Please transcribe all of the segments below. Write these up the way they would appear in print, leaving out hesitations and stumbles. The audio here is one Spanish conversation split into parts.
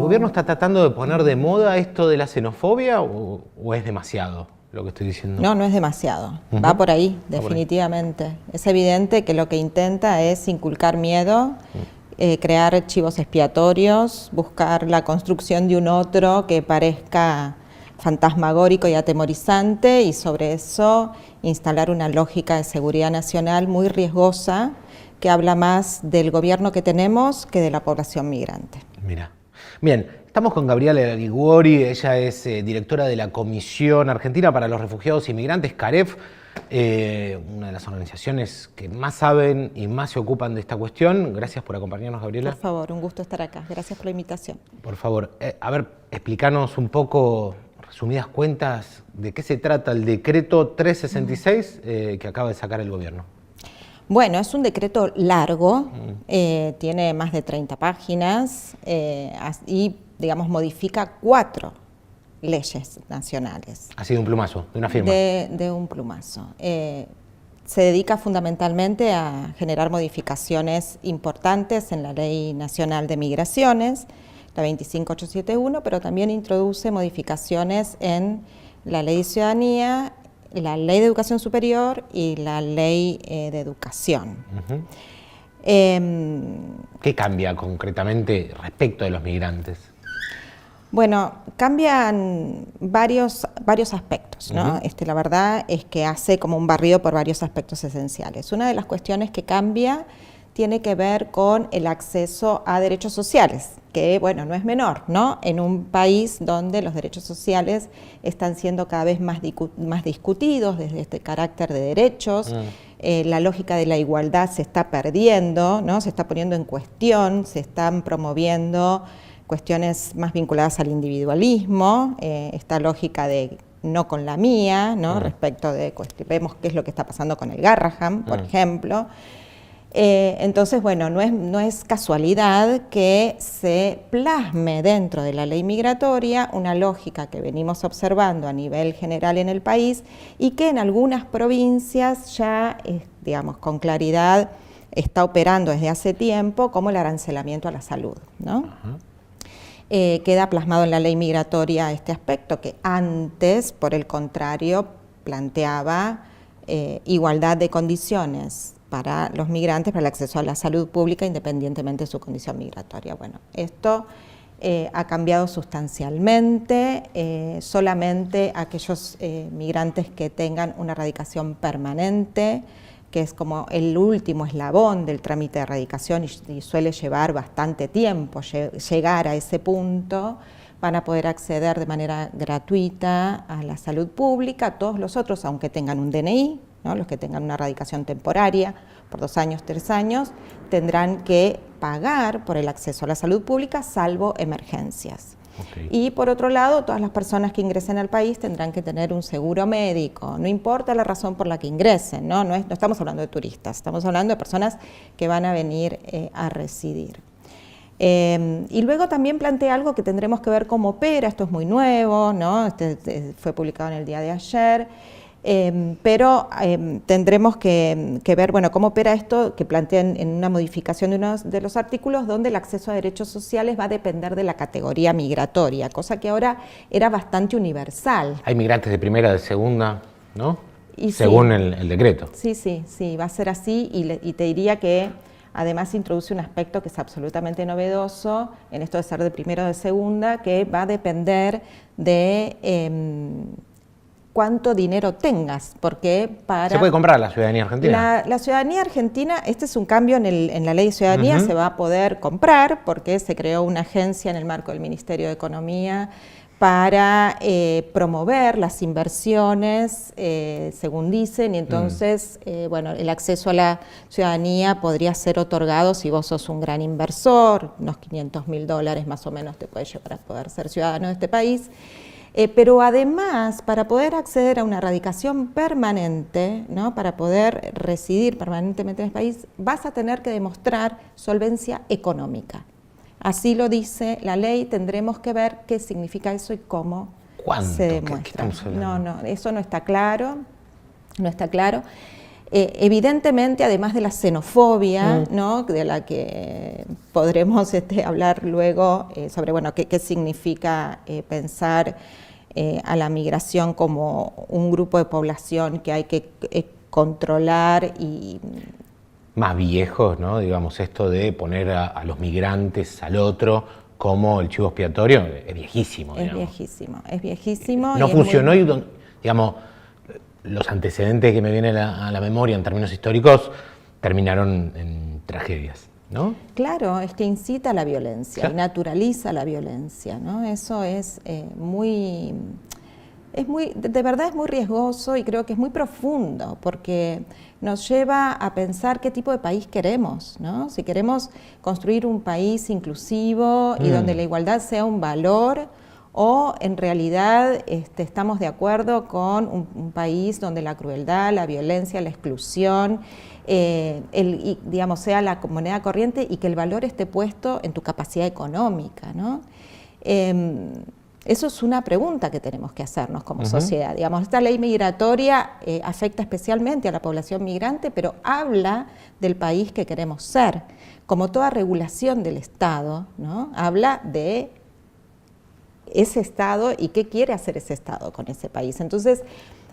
gobierno está tratando de poner de moda esto de la xenofobia o es demasiado lo que estoy diciendo? No, no es demasiado. Va por ahí, definitivamente. Es evidente que lo que intenta es inculcar miedo, crear chivos expiatorios, buscar la construcción de un otro que parezca fantasmagórico y atemorizante, y sobre eso instalar una lógica de seguridad nacional muy riesgosa que habla más del gobierno que tenemos que de la población migrante. Mira. Bien, estamos con Gabriela Liguori, ella es directora de la Comisión Argentina para los Refugiados y Migrantes, CAREF, una de las organizaciones que más saben y más se ocupan de esta cuestión. Gracias por acompañarnos, Gabriela. Por favor, un gusto estar acá. Gracias por la invitación. Por favor, a ver, explícanos un poco, resumidas cuentas, de qué se trata el decreto 366 que acaba de sacar el gobierno. Bueno, es un decreto largo, tiene más de 30 páginas y, digamos, modifica 4 leyes nacionales. Así de un plumazo, de una firma. De un plumazo. Se dedica fundamentalmente a generar modificaciones importantes en la Ley Nacional de Migraciones, la 25871, pero también introduce modificaciones en la Ley de Ciudadanía, la Ley de Educación Superior y la Ley de Educación. ¿Qué cambia concretamente respecto de los migrantes? Bueno, cambian varios aspectos, ¿no? La verdad es que hace como un barrido por varios aspectos esenciales. Una de las cuestiones que cambia tiene que ver con el acceso a derechos sociales, que, bueno, no es menor, ¿no? En un país donde los derechos sociales están siendo cada vez más discutidos desde este carácter de derechos, la lógica de la igualdad se está perdiendo, ¿no? Se está poniendo en cuestión, se están promoviendo cuestiones más vinculadas al individualismo, esta lógica de no con la mía, ¿no? Respecto de, vemos qué es lo que está pasando con el Garrahan, por ejemplo. Entonces, bueno, no es casualidad que se plasme dentro de la ley migratoria una lógica que venimos observando a nivel general en el país y que en algunas provincias ya, digamos, con claridad está operando desde hace tiempo, como el arancelamiento a la salud, ¿no? Queda plasmado en la ley migratoria este aspecto que antes, por el contrario, planteaba igualdad de condiciones para los migrantes, para el acceso a la salud pública independientemente de su condición migratoria. Bueno, esto ha cambiado sustancialmente, solamente aquellos migrantes que tengan una radicación permanente, que es como el último eslabón del trámite de erradicación y suele llevar bastante tiempo llegar a ese punto, van a poder acceder de manera gratuita a la salud pública. Todos los otros, aunque tengan un DNI, ¿no? Los que tengan una radicación temporaria por 2 años, 3 años, tendrán que pagar por el acceso a la salud pública, salvo emergencias. Y por otro lado, todas las personas que ingresen al país tendrán que tener un seguro médico, no importa la razón por la que ingresen, ¿no? No estamos hablando de turistas, estamos hablando de personas que van a venir a residir. Y luego también plantea algo que tendremos que ver cómo opera, esto es muy nuevo, ¿no? Fue publicado en el día de ayer, pero tendremos que ver, bueno, cómo opera esto, que plantean en una modificación de uno de los artículos, donde el acceso a derechos sociales va a depender de la categoría migratoria, cosa que ahora era bastante universal. Hay migrantes de primera, de segunda, ¿no? Y según sí, el decreto. Sí, va a ser así, y te diría que además introduce un aspecto que es absolutamente novedoso en esto de ser de primera o de segunda, que va a depender de cuánto dinero tengas, porque para... ¿Se puede comprar la ciudadanía argentina? La ciudadanía argentina, este es un cambio en la ley de ciudadanía, se va a poder comprar porque se creó una agencia en el marco del Ministerio de Economía para promover las inversiones, según dicen, y entonces, bueno, el acceso a la ciudadanía podría ser otorgado si vos sos un gran inversor, unos $500.000 más o menos te puede llevar a poder ser ciudadano de este país. Pero además, para poder acceder a una radicación permanente, ¿no? Para poder residir permanentemente en el país, vas a tener que demostrar solvencia económica. Así lo dice la ley, tendremos que ver qué significa eso y cómo se demuestra. ¿Qué estamos hablando? No, eso no está claro, no está claro. Evidentemente, además de la xenofobia, ¿no?, de la que podremos hablar luego sobre bueno, qué significa pensar a la migración como un grupo de población que hay que controlar y... Más viejos, ¿no? Digamos, esto de poner a los migrantes al otro como el chivo expiatorio es viejísimo. Es viejísimo, es viejísimo. No funcionó y, digamos, los antecedentes que me vienen a la memoria en términos históricos terminaron en tragedias, ¿no? Claro, es que incita a la violencia, ¿sí?, y naturaliza la violencia, ¿no? Eso es de verdad es muy riesgoso y creo que es muy profundo porque nos lleva a pensar qué tipo de país queremos, ¿no? Si queremos construir un país inclusivo y donde la igualdad sea un valor, o en realidad estamos de acuerdo con un país donde la crueldad, la violencia, la exclusión, digamos, sea la moneda corriente y que el valor esté puesto en tu capacidad económica, ¿no? Eso es una pregunta que tenemos que hacernos como sociedad. Digamos, esta ley migratoria afecta especialmente a la población migrante, pero habla del país que queremos ser. Como toda regulación del Estado, ¿no?, habla de ese Estado y qué quiere hacer ese Estado con ese país. Entonces,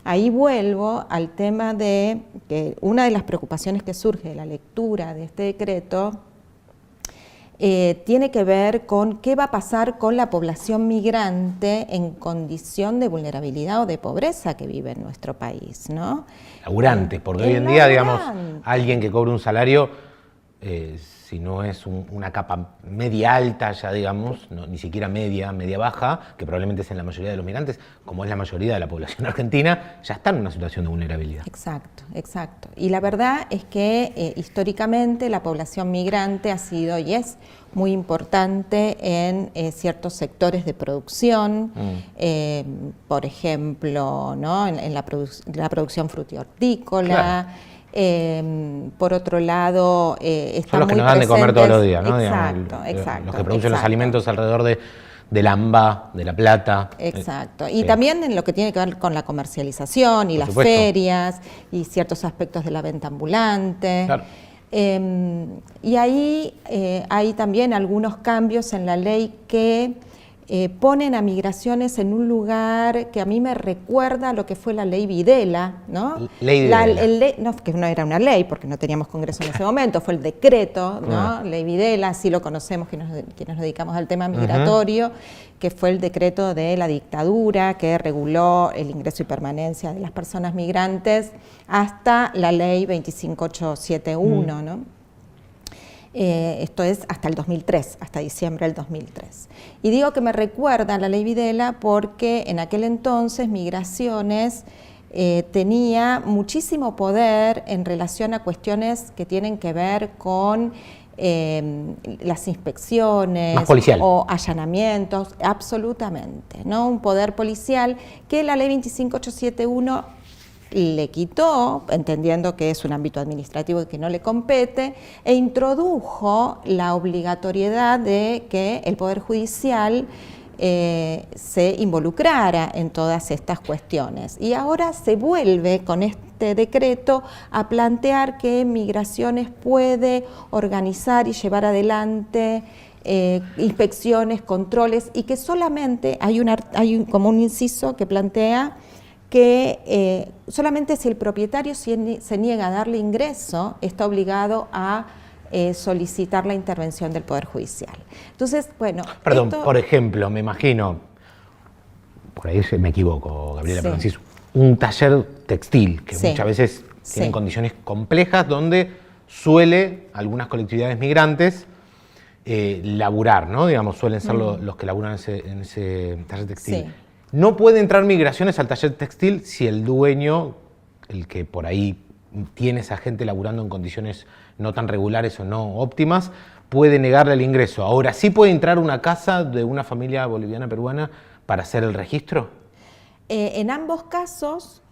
ahí vuelvo al tema de que una de las preocupaciones que surge de la lectura de este decreto tiene que ver con qué va a pasar con la población migrante en condición de vulnerabilidad o de pobreza que vive en nuestro país, ¿no? Laburantes, porque hoy en día, digamos, alguien que cobra un salario, si no es una capa media alta ya, digamos, no, ni siquiera media baja, que probablemente es en la mayoría de los migrantes, como es la mayoría de la población argentina, ya está en una situación de vulnerabilidad. Exacto, exacto. Y la verdad es que históricamente la población migrante ha sido y es muy importante en ciertos sectores de producción, por ejemplo, ¿no?, en la producción frutihortícola. Claro. Por otro lado, son los que nos dan de comer todos los días, ¿no? Exacto, Digamos, exacto. Los que producen los alimentos alrededor del AMBA, de La Plata. Exacto. Y también en lo que tiene que ver con la comercialización y las ferias y ciertos aspectos de la venta ambulante. Claro. Y ahí hay también algunos cambios en la ley que ponen a migraciones en un lugar que a mí me recuerda a lo que fue la ley Videla, ¿no? Ley Videla. No, que no era una ley porque no teníamos Congreso en ese momento, fue el decreto, ¿no? Ley Videla, así lo conocemos quienes nos dedicamos al tema migratorio, que fue el decreto de la dictadura que reguló el ingreso y permanencia de las personas migrantes hasta la ley 25871, ¿no? Esto es hasta el 2003, hasta diciembre del 2003. Y digo que me recuerda a la ley Videla porque en aquel entonces Migraciones tenía muchísimo poder en relación a cuestiones que tienen que ver con las inspecciones o allanamientos, absolutamente, ¿no? Un poder policial que la ley 25871 le quitó, entendiendo que es un ámbito administrativo y que no le compete, e introdujo la obligatoriedad de que el Poder Judicial se involucrara en todas estas cuestiones. Y ahora se vuelve con este decreto a plantear que Migraciones puede organizar y llevar adelante inspecciones, controles, y que solamente hay como un inciso que plantea que solamente si el propietario se niega a darle ingreso, está obligado a solicitar la intervención del Poder Judicial. Entonces, bueno... Perdón, por ejemplo, me imagino, por ahí me equivoco, Gabriela, pero decís, un taller textil, que muchas veces tienen condiciones complejas, donde suele algunas colectividades migrantes laburar, ¿no? Digamos, suelen ser los que laburan en ese taller textil. Sí. No puede entrar Migraciones al taller textil si el dueño, el que por ahí tiene esa gente laburando en condiciones no tan regulares o no óptimas, puede negarle el ingreso. Ahora, ¿sí puede entrar a una casa de una familia boliviana peruana para hacer el registro? En ambos casos,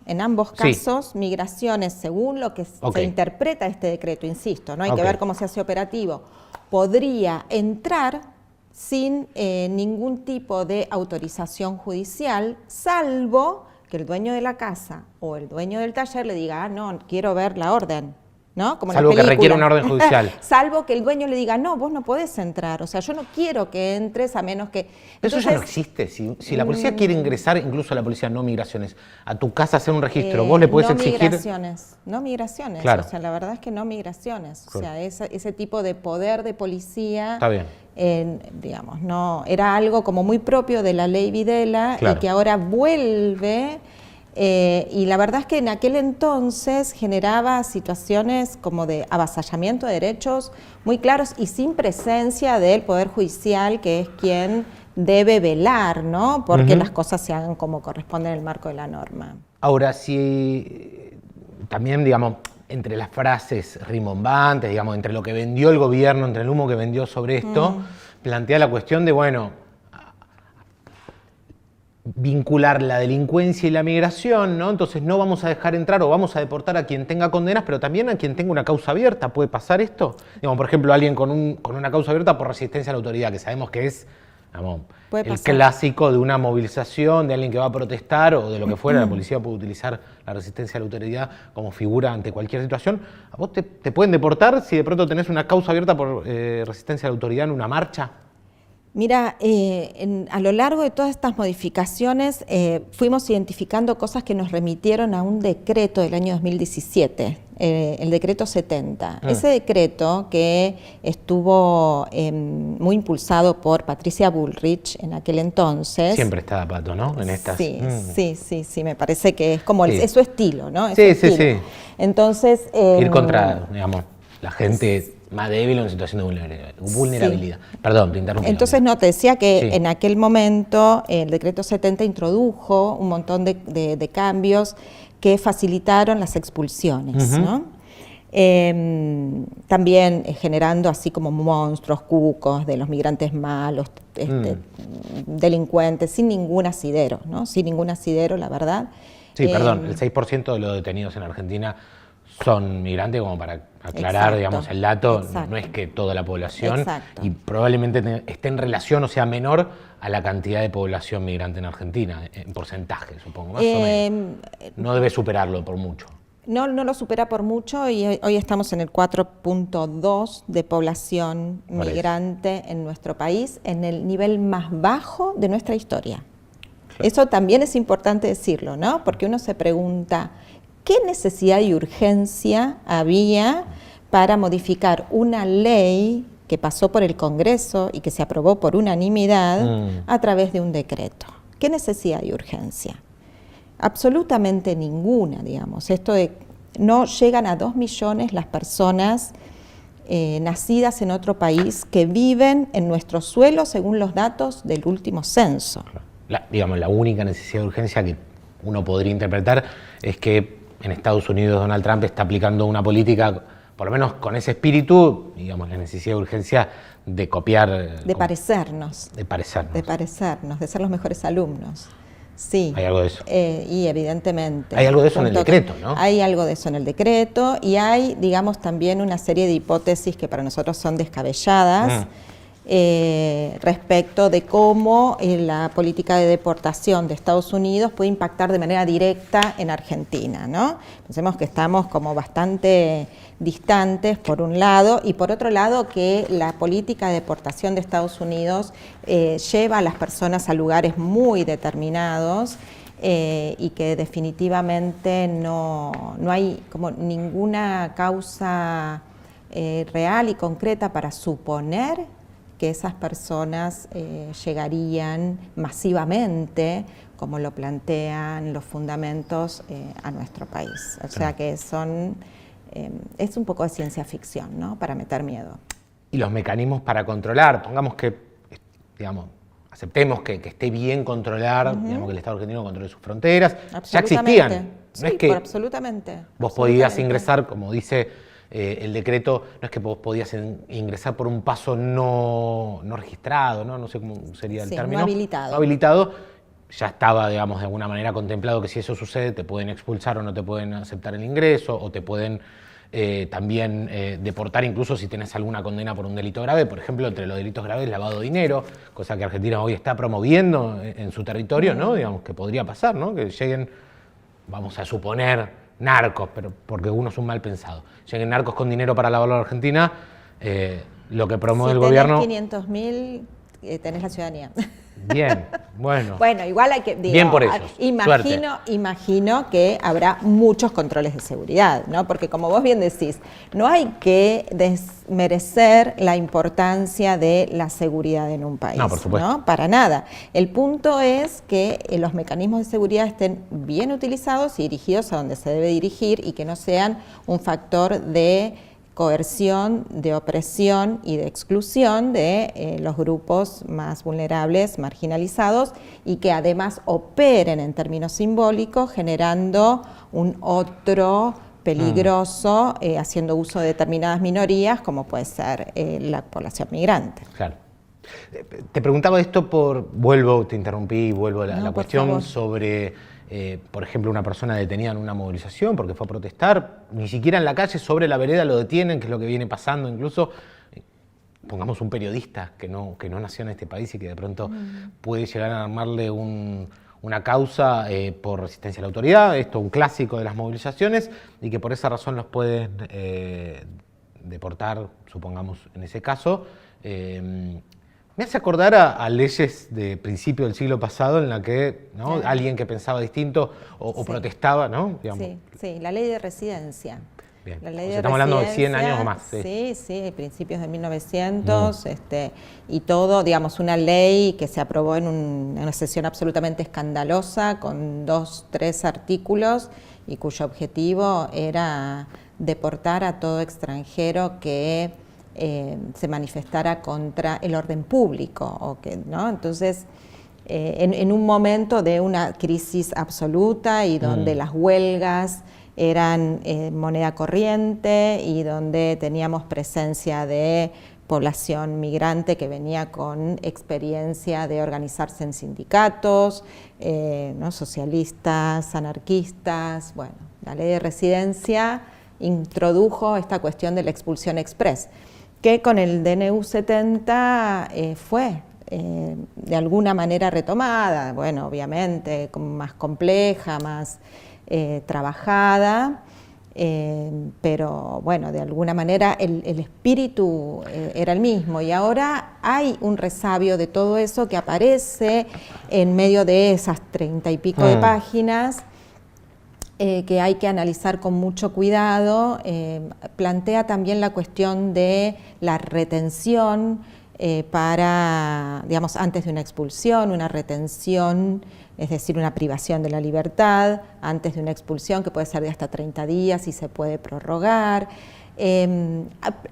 Migraciones, según lo que se interpreta este decreto, insisto, no hay que ver cómo se hace operativo, podría entrar sin ningún tipo de autorización judicial, salvo que el dueño de la casa o el dueño del taller le diga, no, quiero ver la orden, ¿no? Como salvo que requiera una orden judicial. Salvo que el dueño le diga, no, vos no podés entrar, o sea, yo no quiero que entres a menos que... Entonces, eso ya no existe. Si la policía quiere ingresar, incluso la policía no migraciones, a tu casa hacer un registro, vos le podés exigir... No migraciones, claro. O sea, la verdad es que no migraciones. Claro. O sea, ese tipo de poder de policía... Está bien. Digamos, no, era algo como muy propio de la ley Videla, claro, y que ahora vuelve... y la verdad es que en aquel entonces generaba situaciones como de avasallamiento de derechos muy claros y sin presencia del Poder Judicial, que es quien debe velar, ¿no? Porque las cosas se hagan como corresponde en el marco de la norma. Ahora, si también, digamos, entre las frases rimbombantes, digamos, entre lo que vendió el gobierno, entre el humo que vendió sobre esto, plantea la cuestión de, bueno, vincular la delincuencia y la migración, ¿no? Entonces no vamos a dejar entrar o vamos a deportar a quien tenga condenas, pero también a quien tenga una causa abierta. ¿Puede pasar esto? Digamos, por ejemplo, alguien con una causa abierta por resistencia a la autoridad, que sabemos que es, digamos, el clásico de una movilización, de alguien que va a protestar o de lo que fuera. La policía puede utilizar la resistencia a la autoridad como figura ante cualquier situación. ¿A vos te pueden deportar si de pronto tenés una causa abierta por resistencia a la autoridad en una marcha? Mira, a lo largo de todas estas modificaciones fuimos identificando cosas que nos remitieron a un decreto del año 2017, el decreto 70. Ese decreto que estuvo muy impulsado por Patricia Bullrich en aquel entonces. Siempre está Pato, ¿no? En estas. Sí, me parece que es como es su estilo, ¿no? Sí. Entonces... ir contra, digamos, la gente más débil o en situación de vulnerabilidad. Sí. Perdón, te interrumpí. Entonces, no, te decía que en aquel momento el decreto 70 introdujo un montón de cambios que facilitaron las expulsiones, ¿no? También generando así como monstruos, cucos de los migrantes malos, delincuentes, sin ningún asidero, ¿no? Sin ningún asidero, la verdad. Sí, perdón, el 6% de los detenidos en Argentina son migrantes, como para aclarar, digamos, el dato, no es que toda la población, y probablemente esté en relación o sea menor a la cantidad de población migrante en Argentina, en porcentaje, supongo, más o menos. No debe superarlo por mucho. No lo supera por mucho y hoy estamos en el 4.2 de población migrante en nuestro país, en el nivel más bajo de nuestra historia. Claro. Eso también es importante decirlo, ¿no? Porque uno se pregunta, ¿qué necesidad y urgencia había para modificar una ley que pasó por el Congreso y que se aprobó por unanimidad a través de un decreto? ¿Qué necesidad y urgencia? Absolutamente ninguna, digamos. Esto de no llegan a 2 millones las personas nacidas en otro país que viven en nuestro suelo según los datos del último censo. Digamos, la única necesidad de urgencia que uno podría interpretar es que en Estados Unidos Donald Trump está aplicando una política, por lo menos con ese espíritu, digamos, la necesidad de urgencia de copiar... De parecernos. De ser los mejores alumnos. Sí. Hay algo de eso. Y evidentemente. Hay algo de eso en el decreto, ¿no? Hay algo de eso en el decreto y hay, digamos, también una serie de hipótesis que para nosotros son descabelladas. Respecto de cómo la política de deportación de Estados Unidos puede impactar de manera directa en Argentina, ¿no? Pensemos que estamos como bastante distantes por un lado y por otro lado que la política de deportación de Estados Unidos lleva a las personas a lugares muy determinados y que definitivamente no hay como ninguna causa real y concreta para suponer que esas personas llegarían masivamente, como lo plantean los fundamentos, a nuestro país. O sea que es un poco de ciencia ficción, ¿no? Para meter miedo. Y los mecanismos para controlar, pongamos que, digamos, aceptemos que esté bien controlar, digamos, que el Estado argentino controle sus fronteras, ya existían. No es que absolutamente. Vos podías ingresar, como dice el decreto, no es que vos podías ingresar por un paso no registrado, no sé cómo sería el término. No habilitado. No habilitado, ya estaba, digamos, de alguna manera contemplado que si eso sucede te pueden expulsar o no te pueden aceptar el ingreso o te pueden también deportar incluso si tenés alguna condena por un delito grave, por ejemplo, entre los delitos graves, lavado de dinero, cosa que Argentina hoy está promoviendo en su territorio, ¿no? Digamos que podría pasar, ¿no? Que lleguen, vamos a suponer, narcos, pero porque uno es un mal pensado, lleguen narcos con dinero para lavarlo a Argentina, lo que promueve el gobierno... Si tenés 500.000, tenés la ciudadanía. Bien, bueno. Bueno, igual hay que... Digo, bien por ellos. Imagino que habrá muchos controles de seguridad, ¿no? Porque como vos bien decís, no hay que desmerecer la importancia de la seguridad en un país. No, por supuesto. ¿No? Para nada. El punto es que los mecanismos de seguridad estén bien utilizados y dirigidos a donde se debe dirigir y que no sean un factor de coerción, de opresión y de exclusión de los grupos más vulnerables, marginalizados, y que además operen en términos simbólicos generando un otro peligroso, haciendo uso de determinadas minorías, como puede ser la población migrante. Claro. Te preguntaba esto te interrumpí, vuelvo a la cuestión sobre... por ejemplo, una persona detenida en una movilización porque fue a protestar, ni siquiera en la calle, sobre la vereda lo detienen, que es lo que viene pasando incluso. Pongamos un periodista que no nació en este país y que de pronto puede llegar a armarle una causa por resistencia a la autoridad, esto es un clásico de las movilizaciones, y que por esa razón los pueden deportar, supongamos en ese caso. Me hace acordar a leyes de principio del siglo pasado en la que, ¿no? Claro, alguien que pensaba distinto o protestaba, ¿no? Digamos. Sí, la ley de residencia. Bien. La ley de estamos hablando de 100 años o más. Sí, principios de 1900, y todo, digamos, una ley que se aprobó en una sesión absolutamente escandalosa, con 2, 3 artículos, y cuyo objetivo era deportar a todo extranjero que se manifestara contra el orden público, ¿no? Entonces, en un momento de una crisis absoluta y donde las huelgas eran moneda corriente y donde teníamos presencia de población migrante que venía con experiencia de organizarse en sindicatos, ¿no? Socialistas, anarquistas. Bueno, la ley de residencia introdujo esta cuestión de la expulsión express, que con el DNU 70 fue de alguna manera retomada, bueno, obviamente más compleja, más trabajada, pero bueno, de alguna manera el espíritu era el mismo, y ahora hay un resabio de todo eso que aparece en medio de esas 30 y pico de páginas, que hay que analizar con mucho cuidado. Plantea también la cuestión de la retención para, digamos, antes de una expulsión, una retención, es decir, una privación de la libertad, antes de una expulsión que puede ser de hasta 30 días y se puede prorrogar.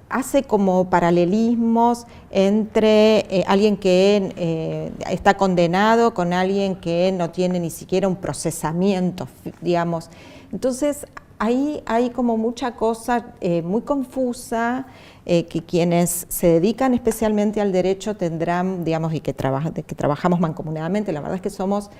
Hace como paralelismos entre alguien que está condenado con alguien que no tiene ni siquiera un procesamiento, digamos. Entonces, ahí hay como mucha cosa muy confusa, que quienes se dedican especialmente al derecho tendrán, digamos, y que trabajamos mancomunadamente. La verdad es que somos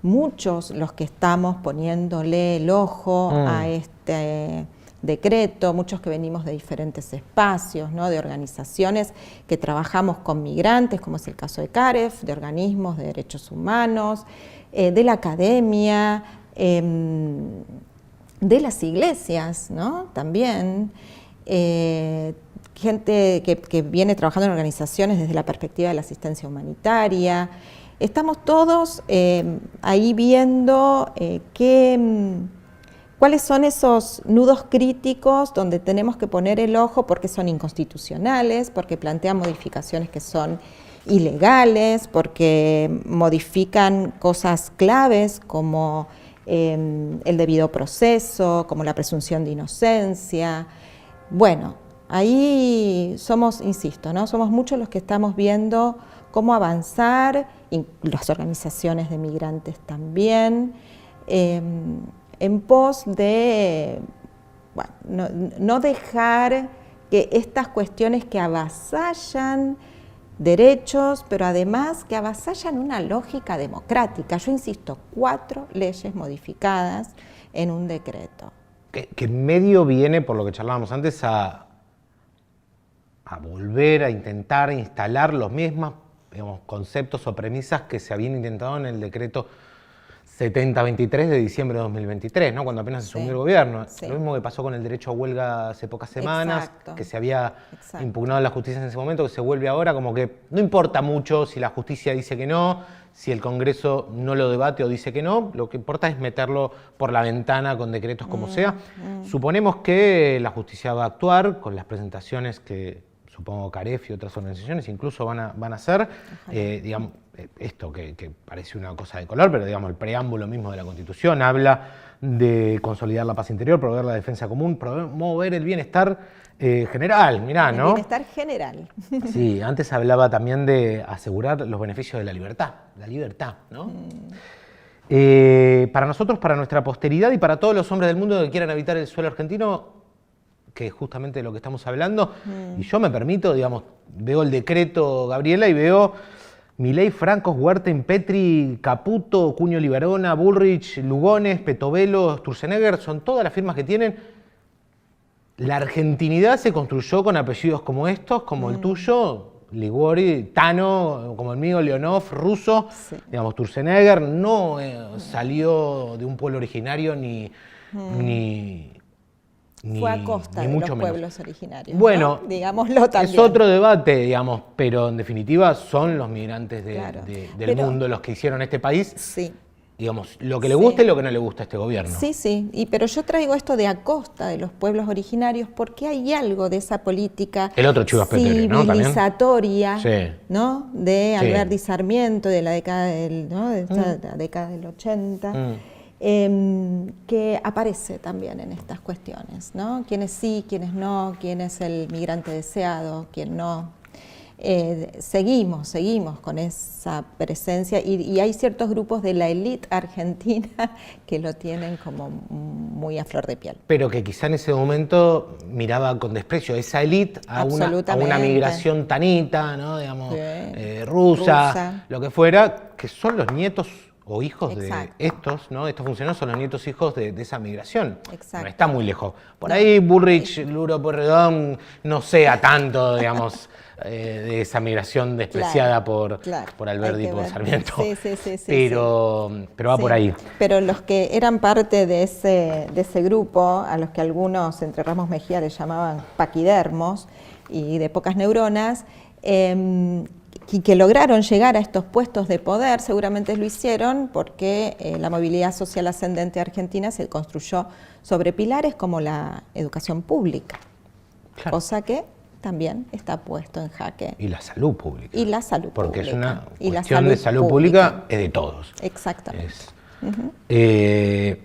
muchos los que estamos poniéndole el ojo a este decreto, muchos que venimos de diferentes espacios, ¿no? De organizaciones que trabajamos con migrantes, como es el caso de CAREF, de organismos de derechos humanos, de la academia, de las iglesias, ¿no? También, gente que viene trabajando en organizaciones desde la perspectiva de la asistencia humanitaria. Estamos todos ahí viendo cuáles son esos nudos críticos donde tenemos que poner el ojo porque son inconstitucionales, porque plantean modificaciones que son ilegales, porque modifican cosas claves como el debido proceso, como la presunción de inocencia. Bueno, ahí somos, insisto, ¿no? Somos muchos los que estamos viendo cómo avanzar, y las organizaciones de migrantes también, en pos de, bueno, no dejar que estas cuestiones que avasallan derechos, pero además que avasallan una lógica democrática. Yo insisto, 4 leyes modificadas en un decreto. que medio viene, por lo que charlábamos antes, a volver a intentar instalar los mismos, digamos, conceptos o premisas que se habían intentado en el decreto 7023 de diciembre de 2023, ¿no? Cuando apenas asumió el gobierno. Sí. Lo mismo que pasó con el derecho a huelga hace pocas semanas, Exacto. que se había Exacto. impugnado en la justicia en ese momento, que se vuelve ahora, como que no importa mucho si la justicia dice que no, si el Congreso no lo debate o dice que no, lo que importa es meterlo por la ventana con decretos como sea. Suponemos que la justicia va a actuar con las presentaciones que supongo CAREF y otras organizaciones incluso van a hacer, digamos, esto que parece una cosa de color, pero digamos el preámbulo mismo de la Constitución habla de consolidar la paz interior, promover la defensa común, promover el bienestar general, mirá, ¿no? El bienestar general. Sí, antes hablaba también de asegurar los beneficios de la libertad, ¿no? Para nosotros, para nuestra posteridad y para todos los hombres del mundo que quieran habitar el suelo argentino, que es justamente de lo que estamos hablando, y yo me permito, digamos, veo el decreto, Gabriela, y veo Milei, Francos, Huerta, Petri, Caputo, Cuño Liberona, Bullrich, Lugones, Petovelo, Sturzenegger, son todas las firmas que tienen. La argentinidad se construyó con apellidos como estos, como el tuyo, Liguori, Tano, como el mío, Leonov, Russo, digamos, Sturzenegger no salió de un pueblo originario ni fue a costa de los mucho menos. pueblos originarios. Bueno, ¿no? Digámoslo también. Es otro debate, digamos, pero en definitiva son los migrantes Claro. del mundo los que hicieron este país. Sí. Digamos, lo que le gusta y lo que no le gusta a este gobierno. Sí, sí, pero yo traigo esto de a costa de los pueblos originarios porque hay algo de esa política El otro Chivo Expiatorio, ¿no? civilizatoria, Sí. ¿no? De Sí. Alberti Sarmiento, de la década del, ¿no? de la década del 80, que aparece también en estas cuestiones, ¿no? Quiénes sí, quiénes no, quién es el migrante deseado, quién no. Seguimos con esa presencia y hay ciertos grupos de la élite argentina que lo tienen como muy a flor de piel. Pero que quizá en ese momento miraba con desprecio esa élite a una migración tanita, ¿no? Digamos, rusa, lo que fuera, que son los nietos o hijos Exacto. de estos, ¿no? Estos funcionarios son los nietos hijos de esa migración. Exacto. No está muy lejos. Por ahí Bullrich, Luro Pueyrredón no sea tanto, digamos, de esa migración despreciada por Alberti y por Sarmiento. Pero va por ahí. Pero los que eran parte de ese grupo, a los que algunos entre Ramos Mejía les llamaban paquidermos y de pocas neuronas, y que lograron llegar a estos puestos de poder, seguramente lo hicieron porque la movilidad social ascendente argentina se construyó sobre pilares como la educación pública, claro. Cosa que también está puesto en jaque. Y la salud pública. Y la salud porque pública. Es una y cuestión de salud pública, es de todos. Exactamente.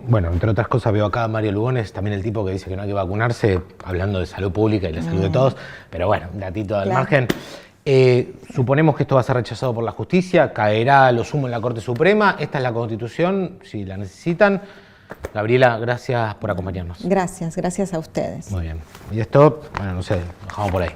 Bueno, entre otras cosas veo acá a Mario Lugones, también el tipo que dice que no hay que vacunarse, hablando de salud pública y la salud de todos, pero bueno, un datito al margen. Suponemos que esto va a ser rechazado por la justicia, caerá a lo sumo en la Corte Suprema, esta es la Constitución, si la necesitan. Gabriela, gracias por acompañarnos. Gracias a ustedes. Muy bien. Y esto, bueno, no sé, lo dejamos por ahí.